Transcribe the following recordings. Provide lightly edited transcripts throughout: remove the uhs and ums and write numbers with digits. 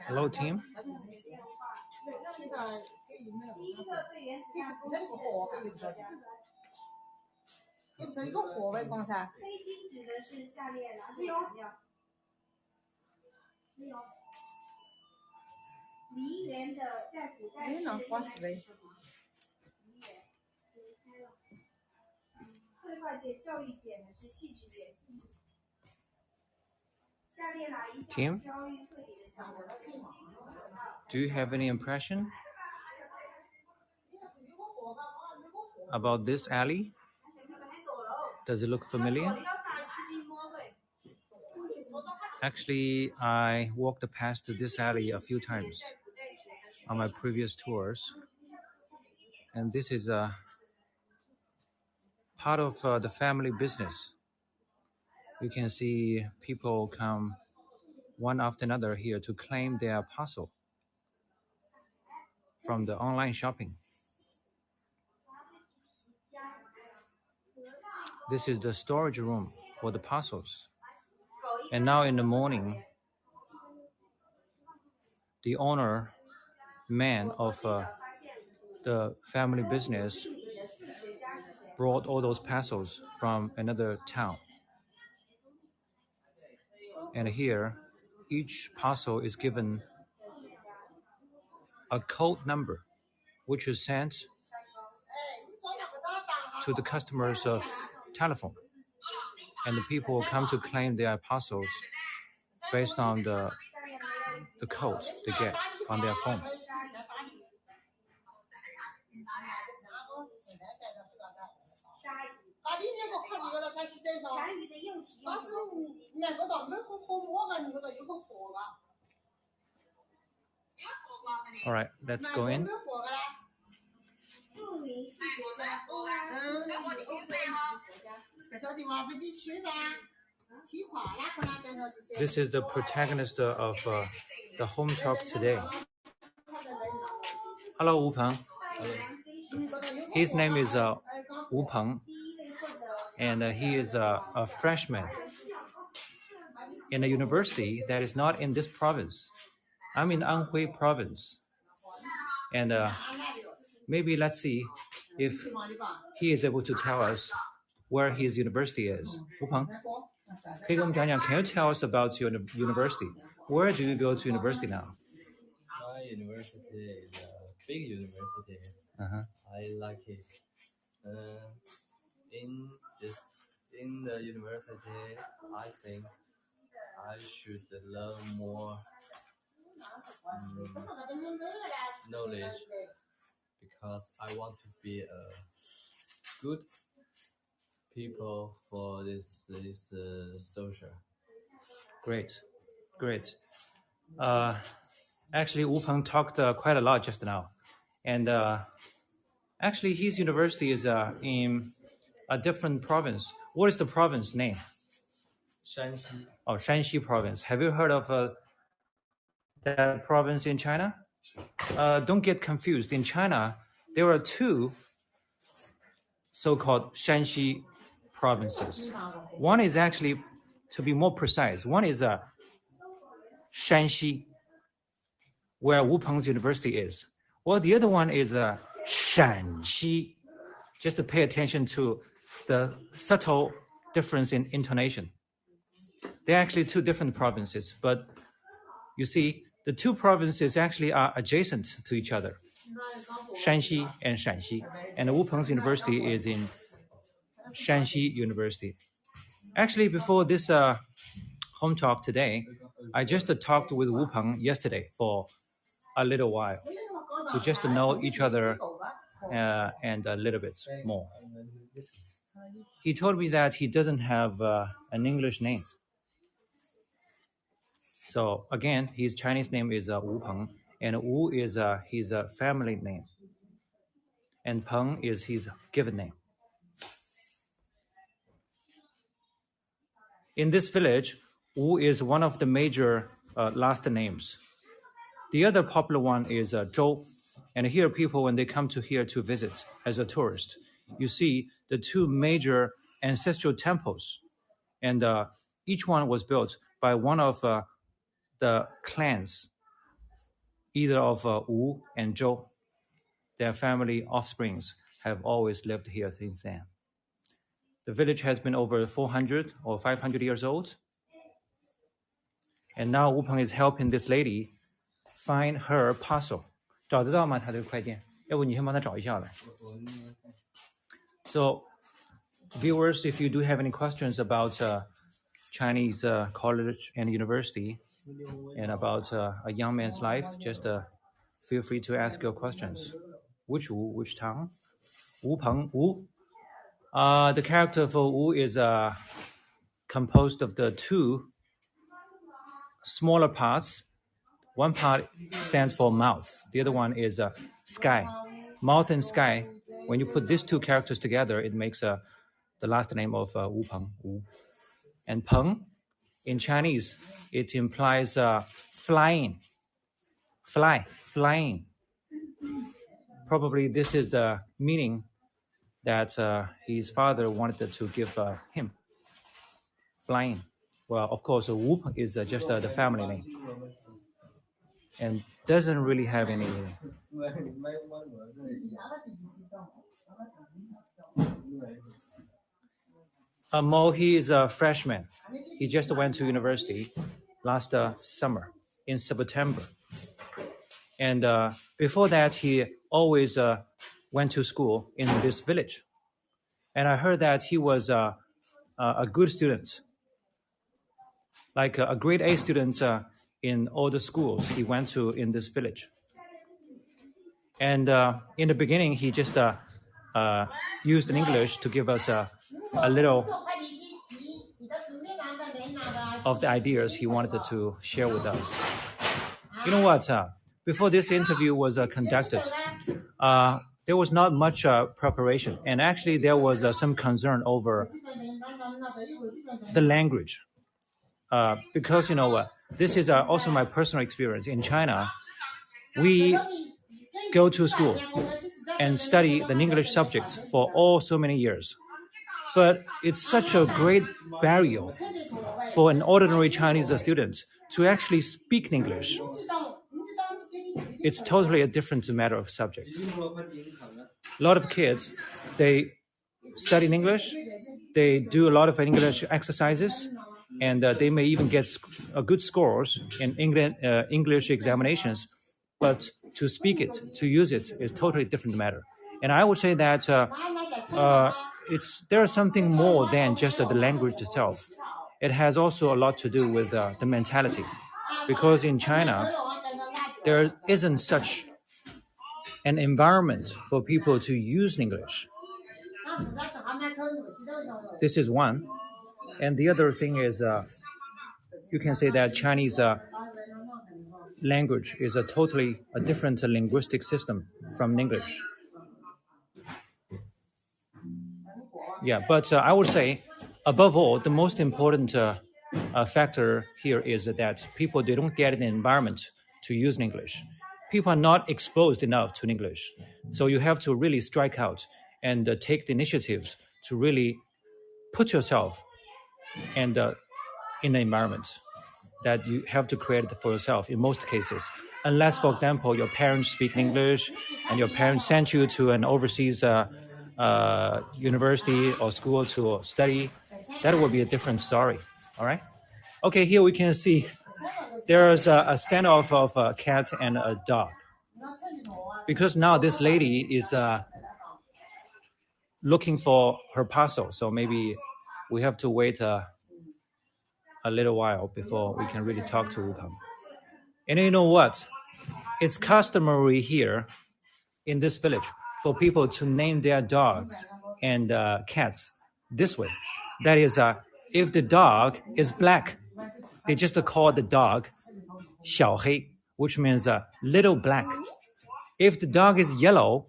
Hello, team. Team, do you have any impression about this alley? Does it look familiar? Actually, I walked past this alley a few times on my previous tours, and this is a part of the family business. You can see people come one after another here to claim their parcel from the online shopping. This is the storage room for the parcels. And now in the morning, the owner, man of the family business, brought all those parcels from another town. And here, each parcel is given a code number, which is sent to the customer's telephone. And the people come to claim their parcels based on the codes they get on their phone. All right, let's go in. This is the protagonist of the home talk today. Hello, Wu Peng. Hello. His name is Wu Peng, and he is a freshman in a university that is not in this province. I'm in Anhui province, and maybe let's see if he is able to tell us where his university is. Wu Peng, can you tell us about your university? Where do you go to university now? My university is a big university. I like it. In the university, I think I should learn more knowledge because I want to be a good people for this social. Great. Actually, Wu Peng talked quite a lot just now, and actually, his university is in a different province. What is the province name? Shanxi. Oh, Shanxi province. Have you heard of that province in China? Don't get confused. In China, there are two so-called Shanxi provinces. One is actually, to be more precise, one is Shanxi, where Wu Peng's university is. Well, the other one is Shanxi. Just to pay attention to the subtle difference in intonation. They're actually two different provinces, but you see, the two provinces actually are adjacent to each other, Shanxi and Shanxi. And Wu Peng's university is in Shanxi University. Actually, before this home talk today, I just talked with Wu Peng yesterday for a little while, to just know each other and a little bit more. He told me that he doesn't have an English name. So again, his Chinese name is Wu Peng, and Wu is his family name, and Peng is his given name. In this village, Wu is one of the major last names. The other popular one is Zhou, and here people, when they come to here to visit as a tourist, you see the two major ancestral temples, and each one was built by one of the clans either of Wu and Zhou. Their family offsprings have always lived here since then. The village has been over 400 or 500 years old. And now Wu Peng is helping this lady find her parcel. 找得到吗？他的快件？要不你先帮他找一下来。So, viewers, if you do have any questions about Chinese college and university and about a young man's life, just feel free to ask your questions. Which Wu? Which town? Wu Peng Wu. The character for Wu is composed of the two smaller parts. One part stands for mouth. The other one is sky. Mouth and sky. When you put these two characters together, it makes the last name of Wu Peng, Wu. And Peng, in Chinese, it implies flying. Flying. Probably this is the meaning that his father wanted to give him. Flying. Well, of course, Wu is just the family name. And doesn't really have any. Mo, he is a freshman. He just went to university last summer in September. And before that, he always went to school in this village. And I heard that he was a good student, like a grade A student in all the schools he went to in this village. And in the beginning, he just used English to give us a little of the ideas he wanted to share with us. You know what? Before this interview was conducted, there was not much preparation. And actually, there was some concern over the language. Because, you know, this is also my personal experience. In China, we go to school and study the English subjects for so many years. But it's such a great barrier for an ordinary Chinese student to actually speak English. It's totally a different matter of subject. A lot of kids, they study English, they do a lot of English exercises, and they may even get good scores in English examinations. But to speak it, to use it, is totally different matter. And I would say that there is something more than just the language itself. It has also a lot to do with the mentality. Because in China, there isn't such an environment for people to use English. This is one. And the other thing is, you can say that Chinese language is a totally different linguistic system from English. Yeah, but I would say, above all, the most important factor here is that people, they don't get an environment to use English. People are not exposed enough to English. So you have to really strike out and take the initiatives to really put yourself and in an environment that you have to create for yourself in most cases. Unless, for example, your parents speak English and your parents sent you to an overseas university or school to study, that would be a different story. All right? Okay, here we can see there's a standoff of a cat and a dog. Because now this lady is looking for her parcel, so maybe we have to wait a little while before we can really talk to Wu Peng. And you know what? It's customary here in this village for people to name their dogs and cats this way. That is, if the dog is black, they just call the dog 小黑, which means little black. If the dog is yellow,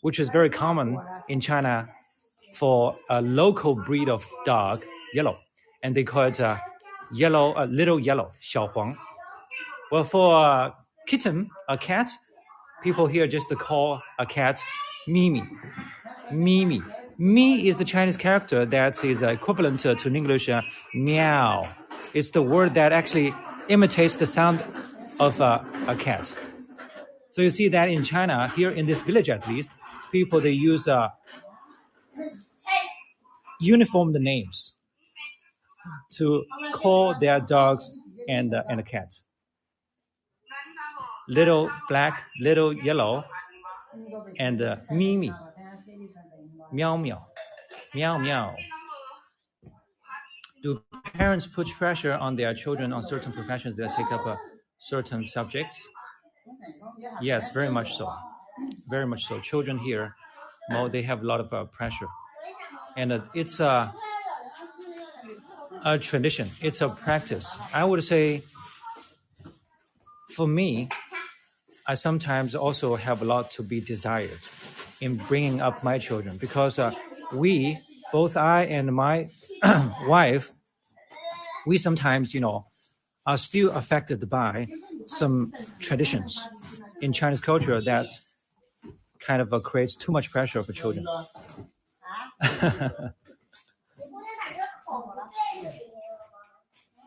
which is very common in China for a local breed of dog, yellow, and they call it yellow, little yellow, 小黄. Well, for a kitten, a cat, people here just call a cat Mimi. Mimi. Mi is the Chinese character that is equivalent to in English meow. It's the word that actually imitates the sound of a cat. So you see that in China, here in this village at least, people, they use uniformed names to call their dogs and cats. Little black, little yellow, and Mimi, meow meow, meow meow. Do parents put pressure on their children on certain professions that take up certain subjects? Yes, very much so. Very much so. Children here, well, they have a lot of pressure. And it's a tradition. It's a practice. I would say, for me, I sometimes also have a lot to be desired in bringing up my children, because we, both I and my wife, we sometimes, are still affected by some traditions in Chinese culture that kind of creates too much pressure for children.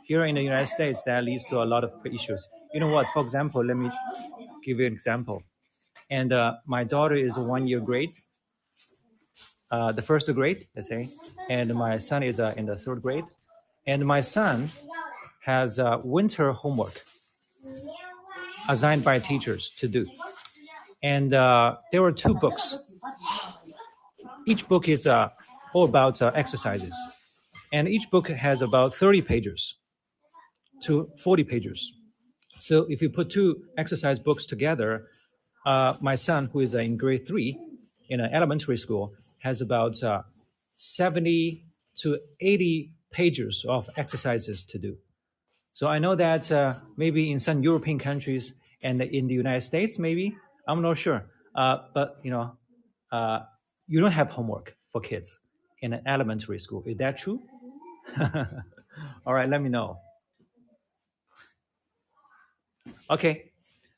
Here in the United States, that leads to a lot of issues. You know what? For example, let me give you an example. And my daughter is 1 year grade, the first grade, let's say, and my son is in the third grade. And my son has winter homework assigned by teachers to do. And there were 2 books. Each book is all about exercises. And each book has about 30 pages to 40 pages. So if you put 2 exercise books together, my son, who is in grade 3 in an elementary school, has about 70 to 80 pages of exercises to do. So I know that maybe in some European countries and in the United States, maybe, I'm not sure. But, you don't have homework for kids in an elementary school. Is that true? All right, let me know. Okay,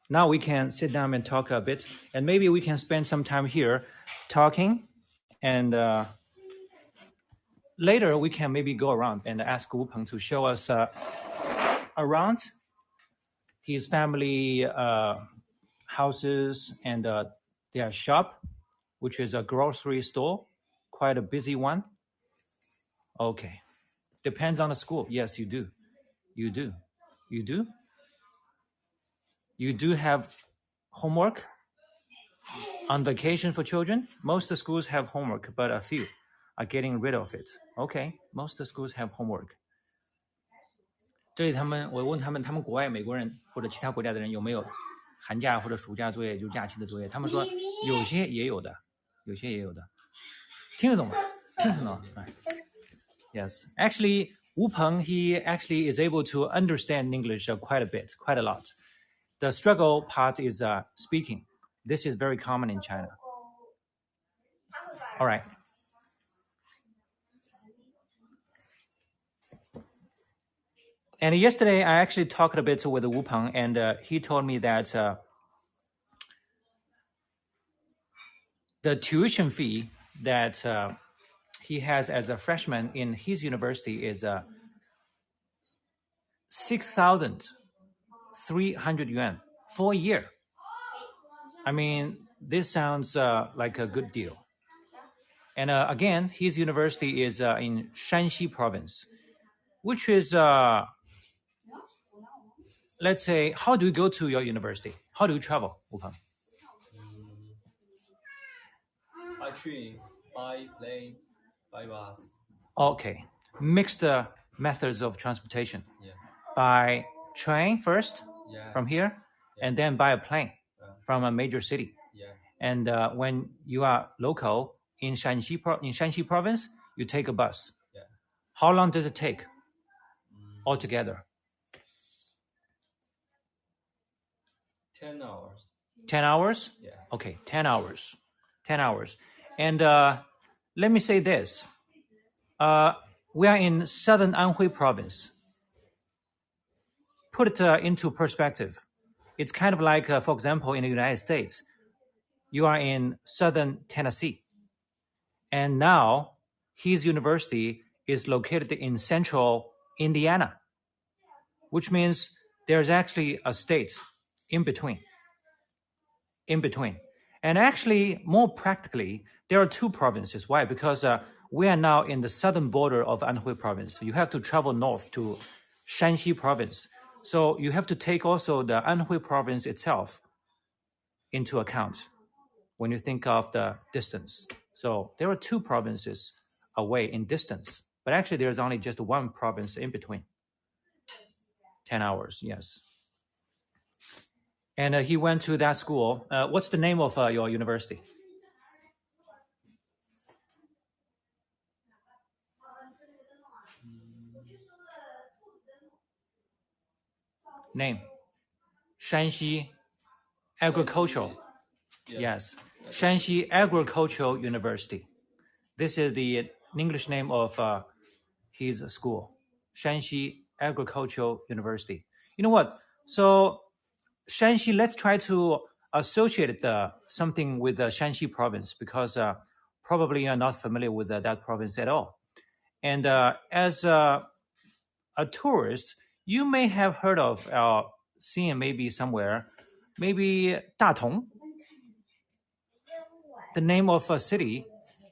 now we can sit down and talk a bit, and maybe we can spend some time here talking, and later we can maybe go around and ask Wu Peng to show us around his family houses and their shop, which is a grocery store, quite a busy one. Okay. Depends on the school. Yes, you do. You do. You do? You do have homework on vacation for children? Most schools have homework, but a few are getting rid of it. Okay, most schools have homework. 这里我问他们国外美国人或者其他国家的人有没有寒假或者暑假作业，就是假期的作业，他们说有些也有的，有些也有的。听得懂吗？听得懂。Yes, actually, Wu Peng, he actually is able to understand English quite a bit, quite a lot. The struggle part is speaking. This is very common in China. All right. And yesterday, I actually talked a bit with Wu Peng, and he told me that the tuition fee that he has as a freshman in his university is 6,300 yuan for a year. I mean, this sounds like a good deal. And again, his university is in Shanxi province, which is, let's say, how do you go to your university? How do you travel, Wu Peng? By train, by plane, by bus. Okay, mixed methods of transportation. Yeah. By train first, from here, and then by a plane from a major city. Yeah. And when you are local in Shanxi province, you take a bus. Yeah. How long does it take altogether? 10 hours. 10 hours? Yeah. Okay, 10 hours. 10 hours. And let me say this. We are in southern Anhui province. Put it into perspective. It's kind of like, for example, in the United States, you are in southern Tennessee. And now his university is located in central Indiana, which means there's actually a state in between. in between. And actually, more practically, there are two provinces. Why? Because we are now in the southern border of Anhui province. You have to travel north to Shanxi province. So you have to take also the Anhui province itself into account when you think of the distance. So there are two provinces away in distance, but actually there's only just one province in between. 10 hours, yes. And he went to that school. What's the name of your university? Name? Shanxi Agricultural. Yes. Shanxi Agricultural University. This is the English name of his school. Shanxi Agricultural University. You know what? So Shanxi, let's try to associate something with the Shanxi province because probably you're not familiar with that province at all. And as a tourist, you may have heard of seen maybe somewhere, maybe Datong, the name of a city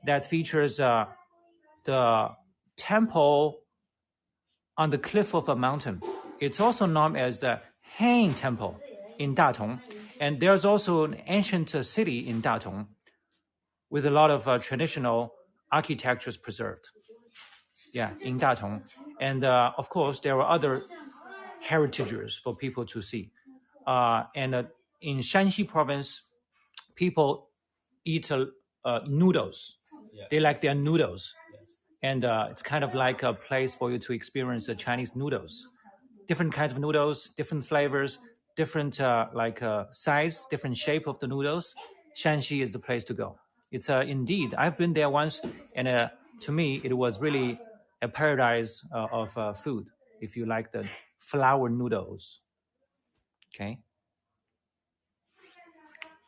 that features the temple on the cliff of a mountain. It's also known as the Han Temple in Datong. And there's also an ancient city in Datong with a lot of traditional architectures preserved. Yeah, in Datong. And of course, there are other heritages for people to see. And in Shanxi province, people eat noodles. Yeah. They like their noodles. And it's kind of like a place for you to experience the Chinese noodles. Different kinds of noodles, different flavors, different size, different shape of the noodles. Shanxi is the place to go. It's indeed, I've been there once, and to me, it was really a paradise of food, if you like the flour noodles. Okay.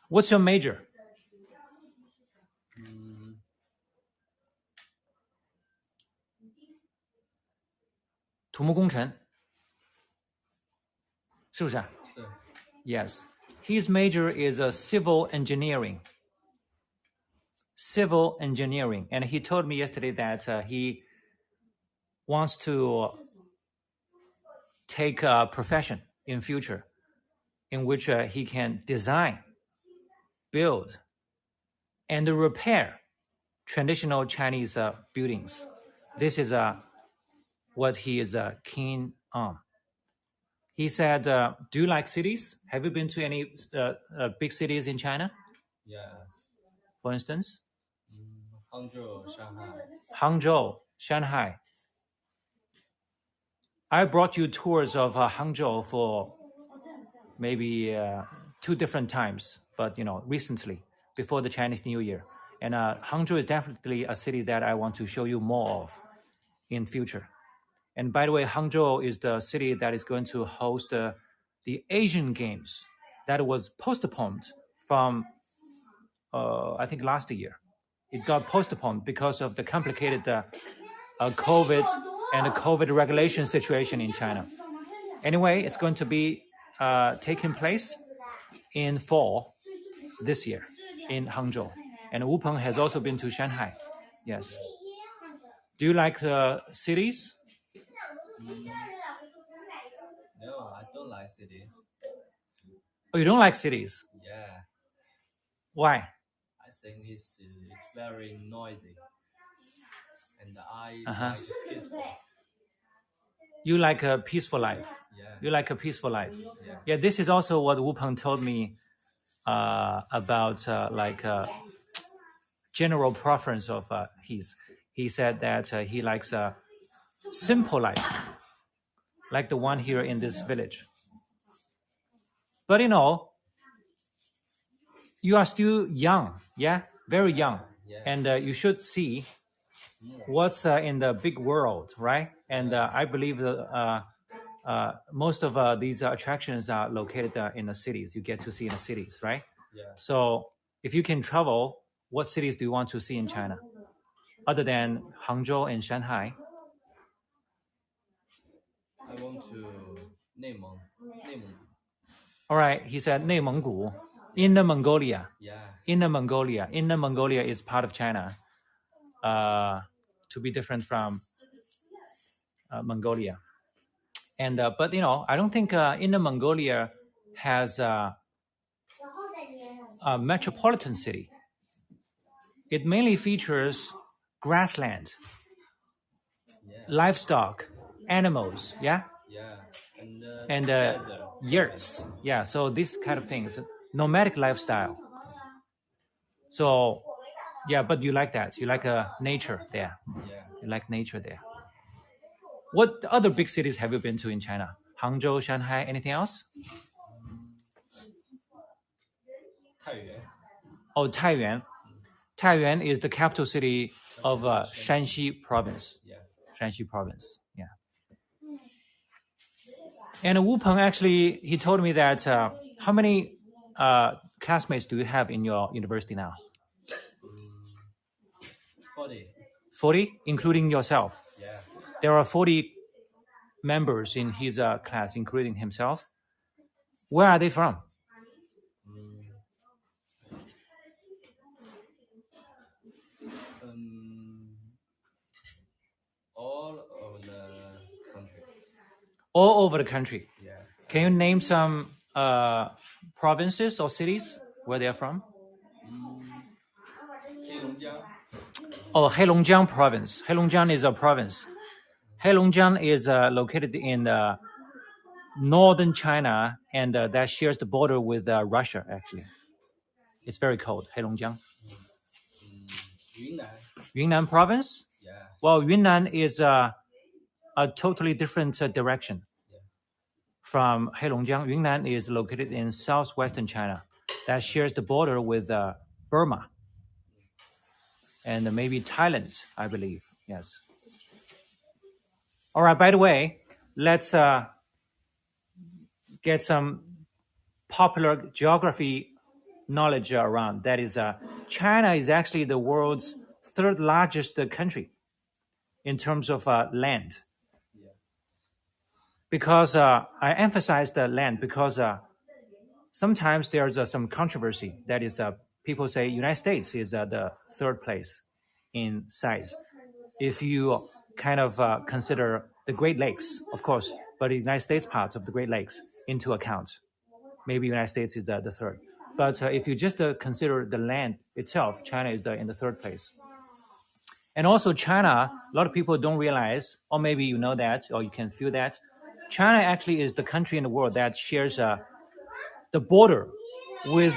What's your major? 土木工程，是不是啊？是。Yes. His major is civil engineering. Civil engineering. And he told me yesterday that he wants to take a profession in future in which he can design, build, and repair traditional Chinese buildings. This is what he is keen on. He said, do you like cities? Have you been to any big cities in China? Yeah. For instance? Hangzhou, Shanghai. Hangzhou, Shanghai. I brought you tours of Hangzhou for maybe 2 different times, but recently, before the Chinese New Year. And Hangzhou is definitely a city that I want to show you more of in future. And by the way, Hangzhou is the city that is going to host the Asian Games that was postponed from, I think, last year. It got postponed because of the complicated COVID and the COVID regulation situation in China. Anyway, it's going to be taking place in fall this year in Hangzhou. And Wu Peng has also been to Shanghai. Yes. Do you like cities? No, I don't like cities. Oh, you don't like cities? Yeah. Why? I think it's very noisy. And I like peaceful. You like a peaceful life. Yeah. You like a peaceful life. Yeah. Yeah, this is also what Wu Peng told me about general preference of his. He said that he likes a simple life, like the one here in this village. But you are still young, yeah, very young, Yeah. and you should see what's in the big world, right? And I believe most of these attractions are located in the cities. You get to see in the cities, right? Yeah. So if you can travel, what cities do you want to see in China, other than Hangzhou and Shanghai? I want to Neimeng. All right, he said 内蒙古. Inner Mongolia. Yeah. Inner Mongolia. Inner Mongolia is part of China, to be different from Mongolia. And but I don't think Inner Mongolia has a metropolitan city. It mainly features grassland, Yeah. livestock, animals, yeah, Yeah. and desert. yurts, yeah. So these kind of things, nomadic lifestyle. So, yeah, but you like that. You like nature there. Yeah. You like nature there. What other big cities have you been to in China? Hangzhou, Shanghai, anything else? Taiyuan. Oh, Taiyuan. Taiyuan is the capital city of Shanxi province. Yeah. Shanxi province, yeah. And Wu Peng actually, he told me that how many classmates do you have in your university now? 40. 40, including yourself. Yeah. There are 40 members in his class, including himself. Where are they from? All over the country. All over the country. Yeah. Can you name some provinces or cities where they are from? Heilongjiang. Oh, Heilongjiang province. Heilongjiang is a province. Heilongjiang is located in northern China, and that shares the border with Russia, actually. It's very cold, Heilongjiang. Yunnan. Yunnan province? Yeah. Well, Yunnan is a totally different direction from Heilongjiang. Yunnan is located in southwestern China. That shares the border with Burma and maybe Thailand, I believe. Yes. All right, by the way, let's get some popular geography knowledge around. That is, China is actually the world's third largest country in terms of land. Because I emphasize the land because sometimes there's some controversy. That is, people say United States is the third place in size. If you kind of consider the Great Lakes, of course, but the United States parts of the Great Lakes into account, maybe United States is the third. But if you just consider the land itself, China is in the third place. And also China, a lot of people don't realize, or maybe you know that, or you can feel that, China actually is the country in the world that shares the border with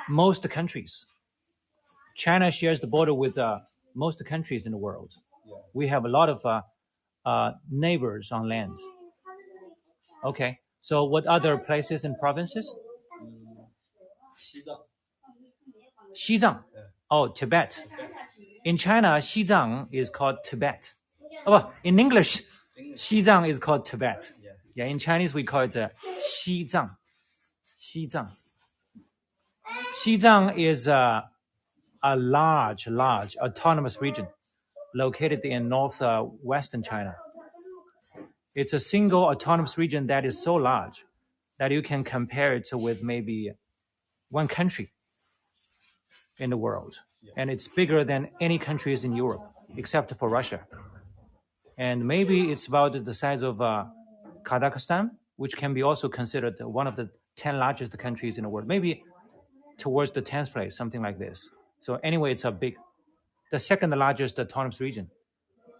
most countries. China shares the border with most countries in the world. We have a lot of neighbors on land. Okay, so what other places and provinces? Xizang. Oh, Tibet. In China, Xizang is called Tibet. Oh, in English, Xizang is called Tibet. Yeah, in Chinese we call it Xizang. Xizang. Xizang is a large autonomous region located in northwestern China. It's a single autonomous region that is so large that you can compare it with maybe one country in the world. And it's bigger than any countries in Europe, except for Russia. And maybe it's about the size of Kazakhstan, which can be also considered one of the 10 largest countries in the world, maybe towards the 10th place, something like this. So anyway, it's the second largest autonomous region.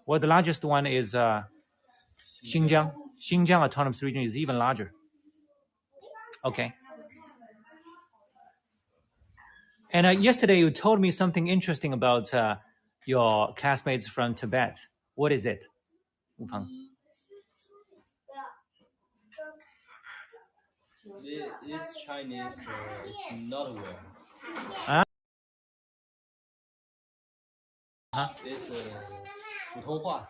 Well, the largest one is Xinjiang. Xinjiang autonomous region is even larger. Okay. And yesterday you told me something interesting about your classmates from Tibet. What is it, Wu Peng? This Chinese is not well. This 普通话.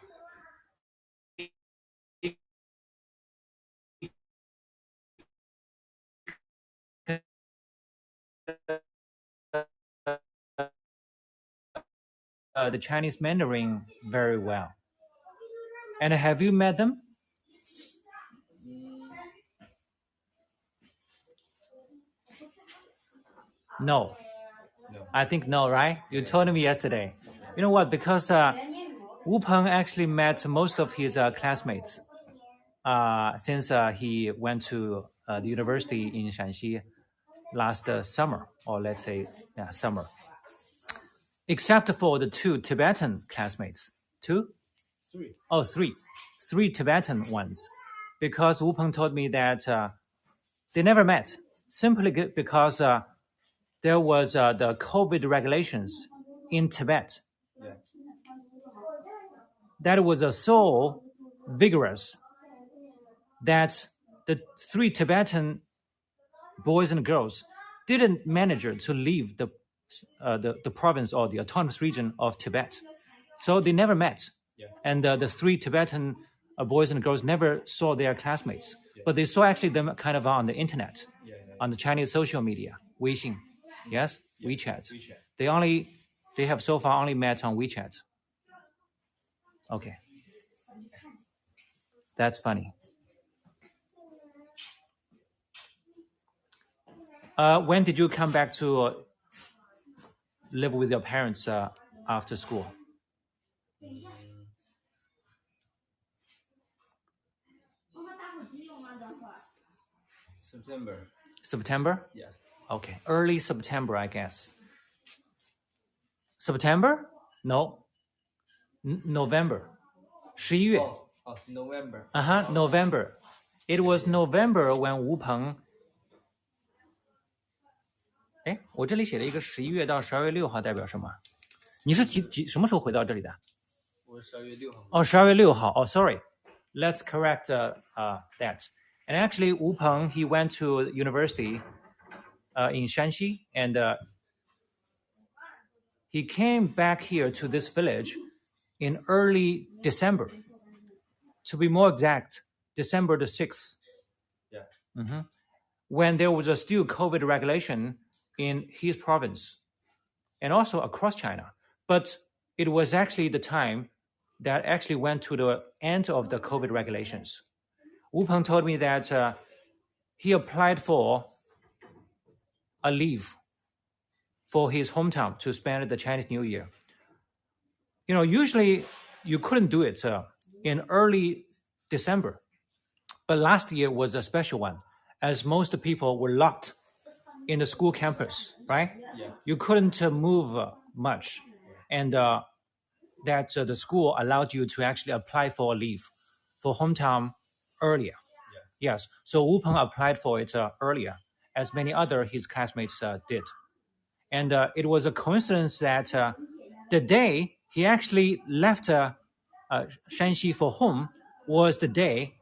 The Chinese Mandarin very well. And have you met them? No. No. I think no, right? You told me yesterday. You know what? Because Wu Peng actually met most of his classmates since he went to the university in Shanxi last summer, or let's say summer. Except for the 2 Tibetan classmates. 2? 3. Oh, 3. 3 Tibetan ones. Because Wu Peng told me that they never met, simply because there was the COVID regulations in Tibet. Yeah. That was so vigorous that the 3 Tibetan boys and girls didn't manage to leave the province or the autonomous region of Tibet. So they never met. Yeah. And the 3 Tibetan boys and girls never saw their classmates. Yeah. But they saw actually them kind of on the internet, on the Chinese social media, Weixin, yes, WeChat. They have so far only met on WeChat. Okay. That's funny. When did you come back to live with your parents after school? September. September? Yeah. Okay. Early September, I guess. September? No. November. 11月. Oh, November. November. It was November when Wu Peng. 哎，我这里写了一个11月到12月6号代表什么？你是什么时候回到这里的？我12月6号。哦，12月6号。Oh, sorry. Let's correct that. And actually, Wu Peng, he went to university in Shanxi, and he came back here to this village in early December. To be more exact, December the 6th. Yeah. Mm-hmm. When there was still COVID regulation in his province and also across China. But it was actually the time that actually went to the end of the COVID regulations. Wu Peng told me that he applied for a leave for his hometown to spend the Chinese New Year. You know, usually you couldn't do it in early December. But last year was a special one, as most people were locked in the school campus, right? Yeah. You couldn't move much. And that the school allowed you to actually apply for a leave for hometown earlier. Yeah. Yes. So Wu Peng applied for it earlier, as many other his classmates did. And it was a coincidence that the day he actually left Shanxi for home was the day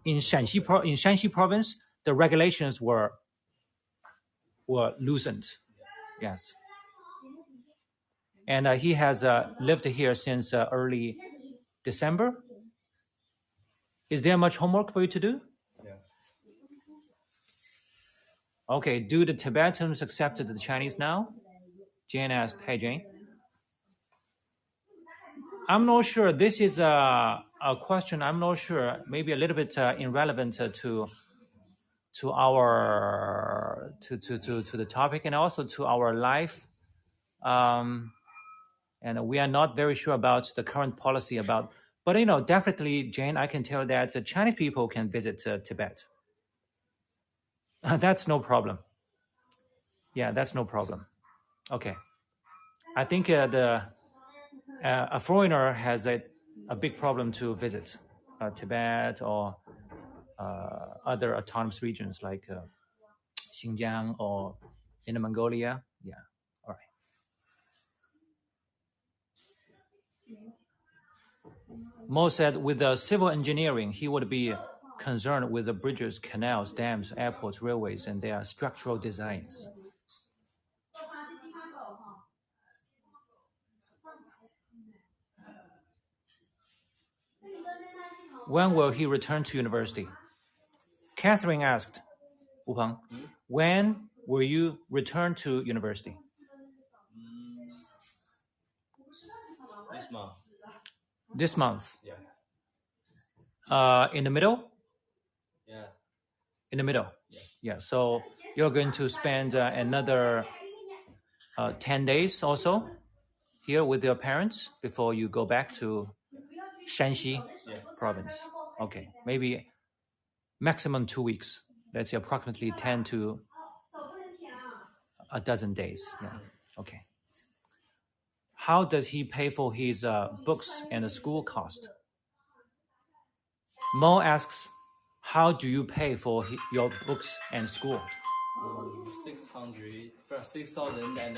in Shanxi province, the regulations were loosened. Yes. And he has lived here since early December. Is there much homework for you to do? Yeah. Okay, do the Tibetans accept the Chinese now? Jane asked. Hey, Jane. I'm not sure. This is a question. I'm not sure. Maybe a little bit irrelevant to our to the topic and also to our life. And we are not very sure about the current policy about. But you know, definitely, Jane, I can tell that Chinese people can visit Tibet. That's no problem. Yeah, that's no problem. Okay. I think a foreigner has a big problem to visit Tibet or other autonomous regions like Xinjiang or Inner Mongolia. Yeah, all right. Mo said with the civil engineering, he would be concerned with the bridges, canals, dams, airports, railways, and their structural designs. When will he return to university? Catherine asked, Wu Peng, when will you return to university? This month. This month? Yeah. In the middle? Yeah. In the middle? Yeah. So you're going to spend another 10 days also here with your parents before you go back to Shanxi province. Okay, maybe maximum 2 weeks. Let's say approximately 10 to a dozen days. Yeah. Okay. How does he pay for his books and the school cost? Mo asks, how do you pay for your books and school? 600, 6,000 and 300.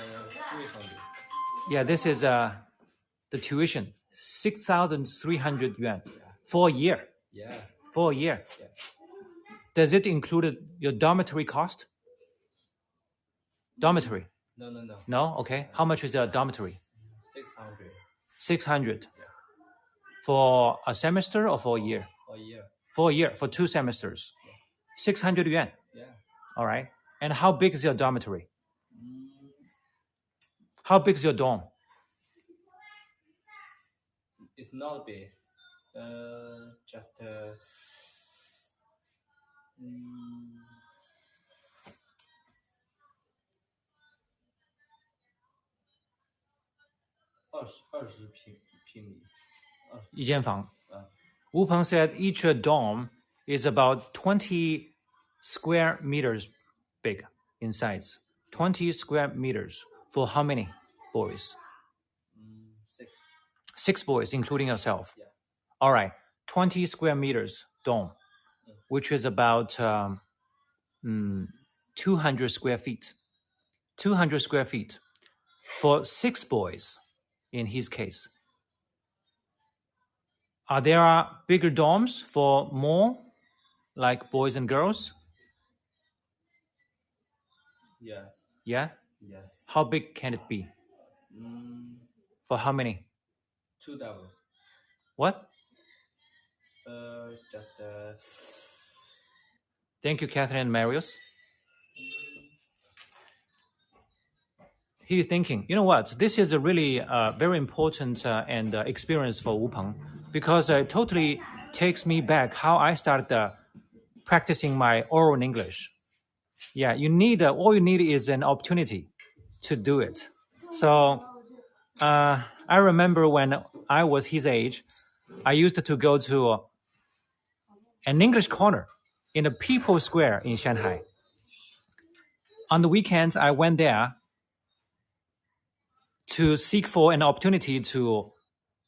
Yeah, this is the tuition, 6,300 yuan for a year. Yeah. For a year. Yeah. Does it include your dormitory cost? Dormitory? No. No? Okay. How much is the dormitory? 600. 600. For a semester or for a year? For a year. For a year, for 2 semesters. 600 yuan. Yeah. All right. And how big is your dormitory? How big is your dorm? It's not big. Just 20平米。一间房。Wu Peng said each dorm is about 20 square meters big in size. 20 square meters for how many boys? 6. 6 boys, including yourself. Yeah. All right, 20 square meters dorm, which is about 200 square feet. 200 square feet for 6 boys in his case. Are there bigger dorms for more, like boys and girls? Yeah. Yeah? Yes. How big can it be? For how many? 2 doubles. What? Just. Thank you, Catherine and Marius. He's thinking, you know what? This is a really very important and experience for Wu Peng because it totally takes me back how I started practicing my oral English. Yeah, all you need is an opportunity to do it. So I remember when I was his age, I used to go to an English corner in the People's Square in Shanghai. On the weekends, I went there to seek for an opportunity to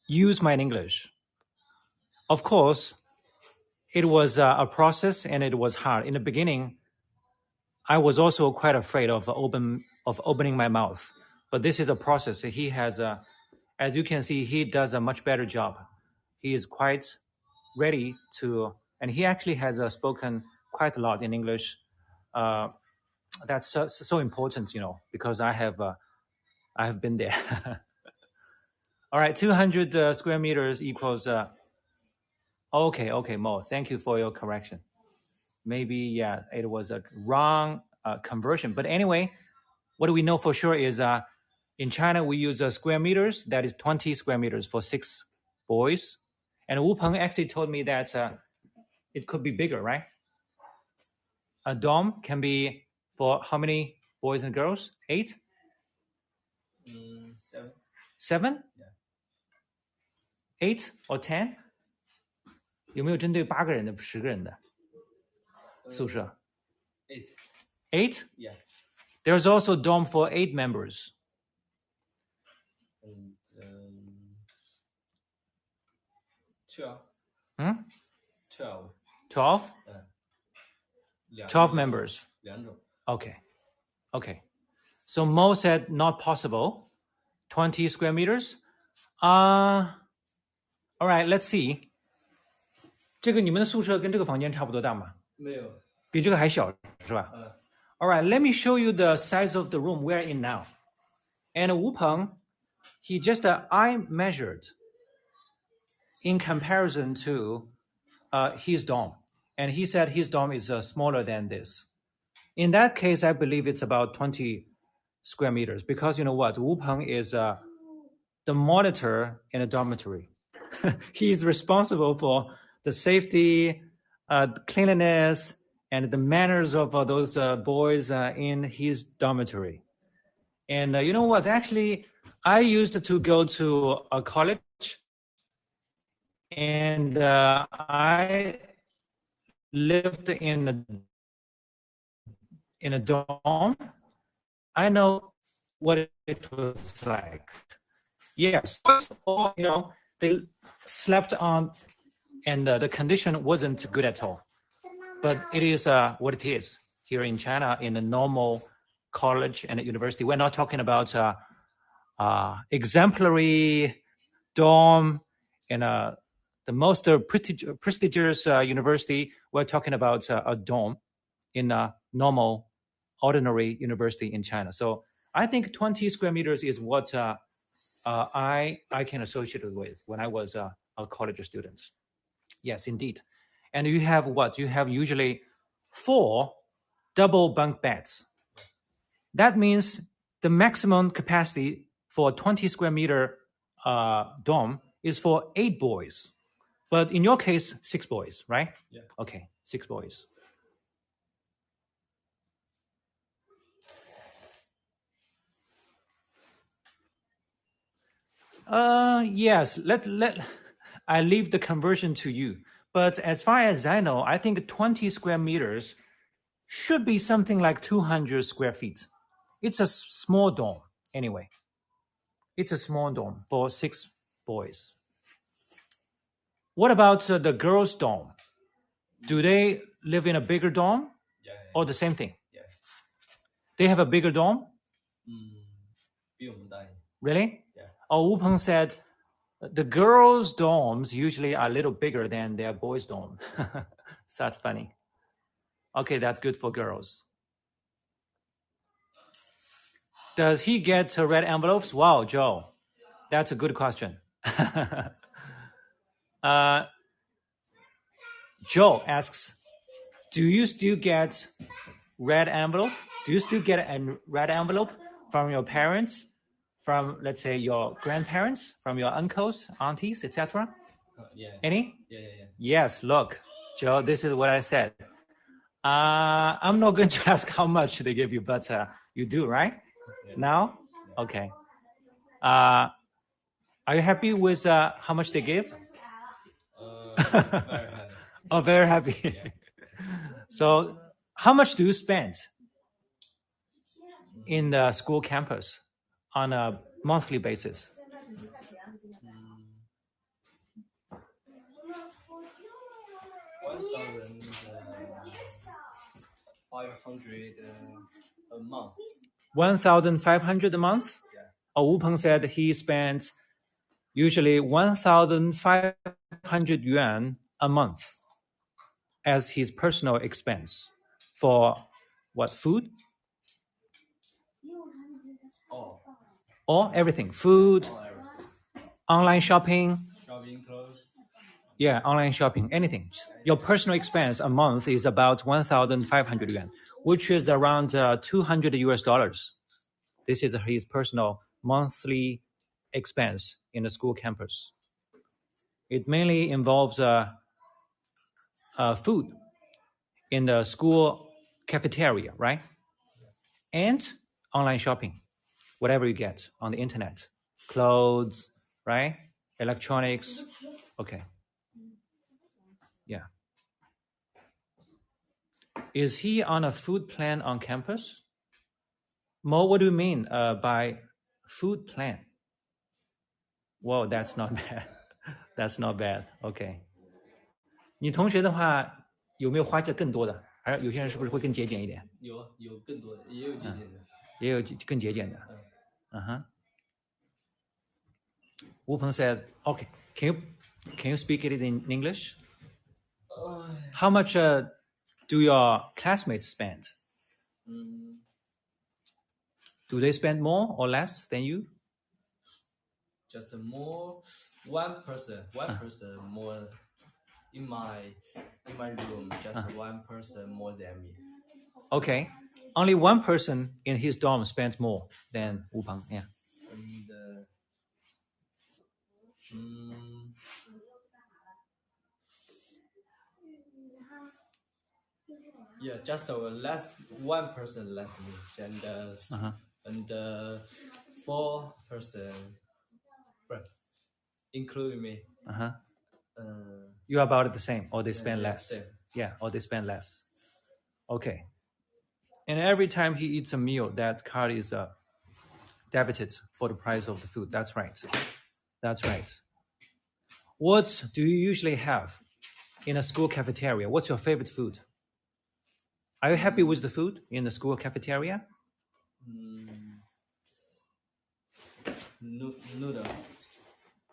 use my English. Of course, it was a process and it was hard. In the beginning, I was also quite afraid of opening my mouth. But this is a process. He has, as you can see, he does a much better job. He is quite ready to, and he actually has spoken quite a lot in English. That's so important, because I have been there. All right, 200 square meters equals. Okay, Mo. Thank you for your correction. Maybe it was a wrong conversion. But anyway, what we know for sure is in China we use square meters. That is 20 square meters for 6 boys. And Wu Peng actually told me that it could be bigger, right? A dorm can be for how many boys and girls? 8? 7. 7? Yeah. 8 or 10? 有没有针对8个人的、10个人的宿舍？ 8. 8? Yeah. There's also a dorm for 8 members. 12. 12. 12? 12 members. 2种。 Okay. So Mo said not possible. 20 square meters. All right, let's see. 这个你们的宿舍跟这个房间差不多大吗？没有。比这个还小是吧？All right, let me show you the size of the room we're in now. And Wu Peng, he just eye measured in comparison to his dorm. And he said his dorm is smaller than this. In that case, I believe it's about 20 square meters because you know what? Wu Peng is the monitor in a dormitory. He is responsible for the safety, cleanliness, and the manners of those boys in his dormitory. And you know what? Actually, I used to go to a college, and I lived in a dorm. I know what it was like. Yes, or, you know, they slept on, and the condition wasn't good at all. But it is what it is here in China in a normal college and university. We're not talking about exemplary dorm in the most prestigious university. We're talking about a dorm in a normal, ordinary university in China. So I think 20 square meters is what I can associate it with when I was a college student. Yes, indeed. And you have what? You have usually 4 double bunk beds. That means the maximum capacity for a 20 square meter dorm is for 8 boys. But in your case, 6 boys, right? Yeah. Okay, 6 boys. Yes, let I leave the conversion to you. But as far as I know, I think 20 square meters should be something like 200 square feet. It's a small dorm anyway. It's a small dorm for 6 boys. What about the girls' dorm? Do they live in a bigger dorm or the same thing? Yeah. They have a bigger dorm? 比我们大一点。 Really? Yeah. Oh, Wu Peng said the girls' dorms usually are a little bigger than their boys' dorm. So that's funny. Okay, that's good for girls. Does he get red envelopes? Wow, Joe, that's a good question. Joe asks, do you still get red envelope? Do you still get a red envelope from your parents, from, let's say, your grandparents, from your uncles, aunties, etc.? Yeah. Any? Yeah. Yes, look, Joe, this is what I said. I'm not going to ask how much they give you, but you do, right? Yeah. Now? Okay. Are you happy with how much they give? Very happy. Oh, very happy. Yeah. So, how much do you spend in the school campus on a monthly basis? 1,500 a month. 1,500 a month? Yeah. Wu Peng said he spends usually 1,500 yuan a month as his personal expense for what, food? Or everything, food, online shopping. Shopping clothes. Yeah, online shopping, anything. Your personal expense a month is about 1,500 yuan, which is around $200 US. This is his personal monthly expense in the school campus. It mainly involves food in the school cafeteria, right? And online shopping, whatever you get on the internet, clothes, right? Electronics. Okay. Yeah. Is he on a food plan on campus? Mo, what do you mean by food plan? Whoa, that's not bad. That's not bad. Okay. 你同学的话有没有花这更多的？还是有些人是不是会更节俭一点？有更多的，也有节俭的。也有更节俭的。Wu Peng said, "Okay, can you speak it in English? How much do your classmates spend? Do they spend more or less than you? Just more, one person more in my room. Just one person more than me. Okay, only one person in his dorm spends more than Wu Peng. Yeah. And yeah, just one person less me, and And 4 person, including me. You are about the same, or they spend yeah, less. same. Yeah, or they spend less. Okay. And every time he eats a meal, that card is debited for the price of the food. That's right. That's right. What do you usually have in a school cafeteria? What's your favorite food? Are you happy with the food in the school cafeteria? Noodle.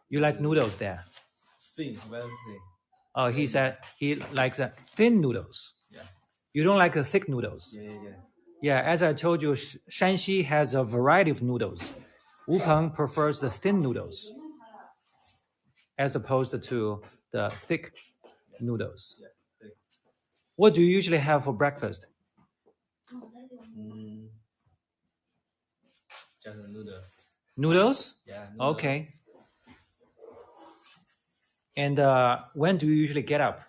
You like noodles there? Thin, very thin. Oh, he said he likes thin noodles. Yeah. You don't like the thick noodles? Yeah. Yeah, as I told you, Shanxi has a variety of noodles. Wupeng prefers the thin noodles as opposed to the thick noodles. Yeah, thick. What do you usually have for breakfast? Just a noodle. Noodles? Yeah. Noodle. Okay. And when do you usually get up?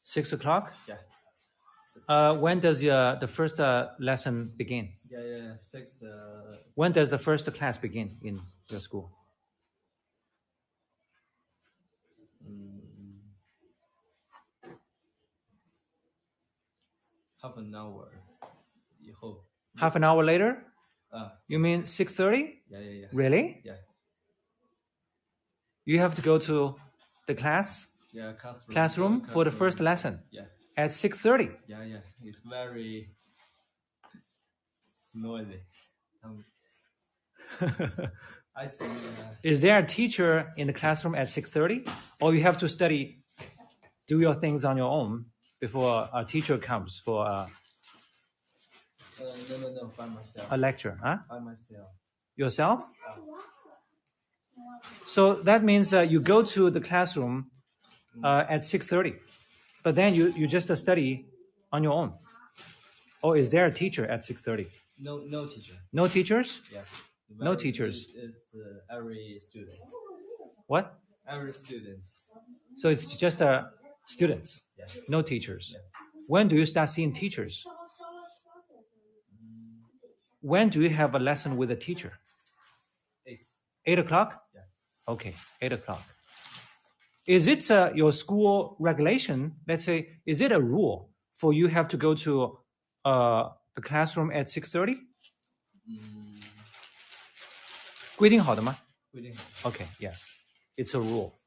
6 o'clock? Yeah. When does the first lesson begin? Yeah. 6. When does the first class begin in your school? Half an hour. 以后. Half an hour later? You mean 6:30? Yeah. Really? Yeah. You have to go to the class? Yeah, classroom for the first lesson. Yeah. At 6:30. Yeah. It's very noisy. I think. Is there a teacher in the classroom at 6:30, or you have to do your things on your own before a teacher comes for No, by myself. a lecture? Huh? By myself. Yourself? So that means you go to the classroom at 6:30, but then you just study on your own. Or is there a teacher at 6:30? No teacher. No teachers? Yeah. No teachers. It's every student. What? Every student. So it's just students, Yeah. no teachers. Yeah. When do you start seeing teachers? When do you have a lesson with a teacher? 8. 8 o'clock? Yeah. Okay, 8 o'clock. Is it your school regulation? Let's say, is it a rule for you have to go to the classroom at 6:30? 规定好的吗？ 规定好。 Okay, yes, it's a rule.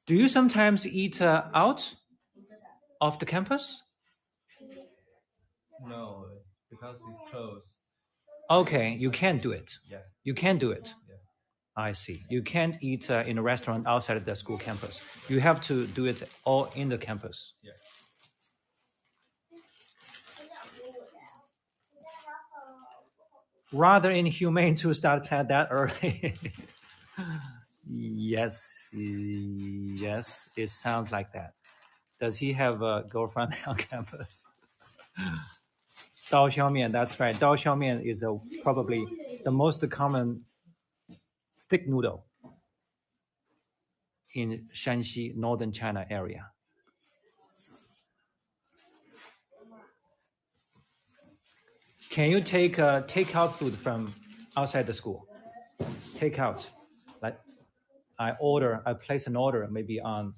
Do you sometimes eat out of the campus? No, because it's closed. Okay, you can't do it. Yeah. You can't do it. Yeah. I see. You can't eat in a restaurant outside of the school campus. You have to do it all in the campus. Yeah. Rather inhumane to start class that early. Yes, it sounds like that. Does he have a girlfriend on campus? 刀削面, that's right. 刀削面 is probably the most common thick noodle in Shanxi, northern China area. Can you take takeout food from outside the school? Takeout, like I place an order maybe on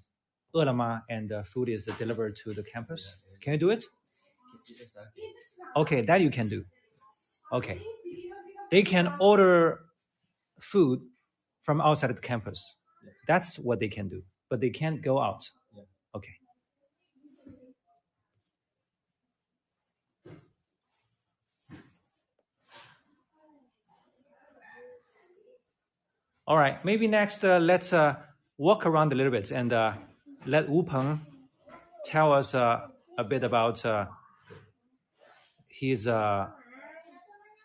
Ele.me and the food is delivered to the campus. Can you do it? Okay, that you can do. Okay. They can order food from outside of the campus. That's what they can do, but they can't go out. Okay. All right, maybe next let's walk around a little bit and let Wupeng tell us a bit about his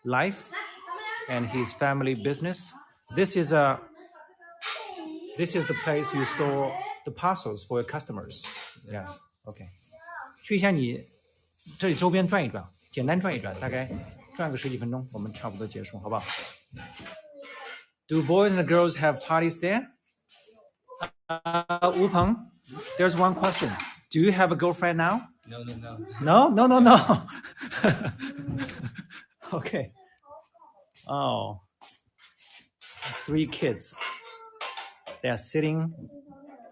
life and his family business. This is the place you store the parcels for your customers. Yes. Okay. 去一下你这里周边转一转，简单转一转，大概转个10几分钟，我们差不多结束，好不好？ Do boys and girls have parties there? Wu Peng, there's one question. Do you have a girlfriend now? No. No. Okay. Oh, 3 kids. They are sitting